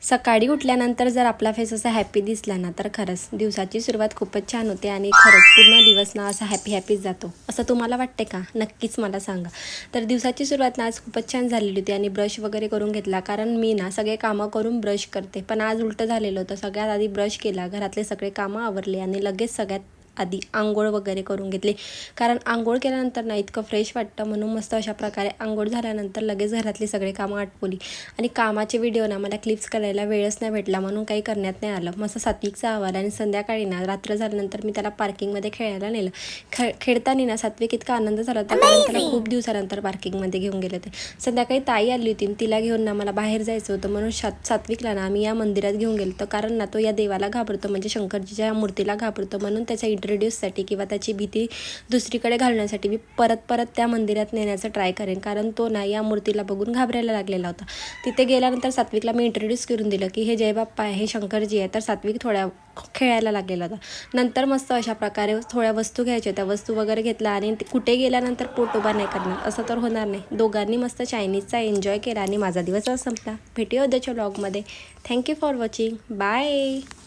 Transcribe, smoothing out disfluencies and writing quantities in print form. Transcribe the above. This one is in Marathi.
सकाळी उठल्यानंतर जर आपला फेस असा हॅपी दिसला ना तर खरंच दिवसाची सुरुवात खूपच छान होते आणि खरंच पूर्ण दिवस ना असा हॅपीच जातो असं तुम्हाला वाटते का? नक्कीच मला सांगा. तर दिवसाची सुरुवात ना आज खूपच छान झालेली होती आणि ब्रश वगैरे करून घेतला, कारण मी ना सगळे कामं करून ब्रश करते, पण आज उलटं झालेलं होतं. सगळ्यात आधी ब्रश केला, घरातले सगळे कामं आवरले आणि लगेच सगळ्यात आधी आंघोळ वगैरे करून घेतली, कारण आंघोळ केल्यानंतर ना इतकं फ्रेश वाटतं. म्हणून मस्त अशा प्रकारे आंघोळ झाल्यानंतर लगेच घरातली सगळे कामं आटोपली आणि कामाचे व्हिडिओ ना मला क्लिप्स करायला वेळच नाही भेटला, म्हणून काही करण्यात नाही आलं. मस्त सात्विकचा आवाज आणि संध्याकाळी ना रात्र झाल्यानंतर मी त्याला पार्किंगमध्ये खेळायला नेलं. खेळताना ना सात्विक इतका आनंद झाला होता, कारण त्याला खूप दिवसानंतर पार्किंगमध्ये घेऊन गेले होते. संध्याकाळी ताई आली होती, तिला घेऊन ना मला बाहेर जायचं होतं, म्हणून सात्विकला ना आम्ही या मंदिरात घेऊन गेलो होतो, कारण ना तो या देवाला घाबरतो, म्हणजे शंकरजीच्या या मूर्तीला घाबरतो. म्हणून त्याच्या इंट्रोड्यूससाठी किंवा त्याची भीती दुसरीकडे घालण्यासाठी मी परत त्या मंदिरात नेण्याचं ट्राय करेन, कारण तो ना या मूर्तीला बघून घाबरायला लागलेला होता. तिथे गेल्यानंतर सात्विकला मी इंट्रोड्यूस करून दिलं की हे जयबाप्पा आहे, हे शंकरजी आहे. तर सात्विक थोड्या खेळायला लागलेला होता. नंतर मस्त अशा प्रकारे थोड्या वस्तू घ्यायच्या, त्या वस्तू वगैरे घेतला आणि कुठे गेल्यानंतर पोट उभा नाही करणार असं तर होणार नाही. दोघांनी मस्त चायनीजचा एन्जॉय केला आणि माझा दिवस संपला. भेटूया उद्याच्या व्लॉगमध्ये. Thank you for watching. बाय.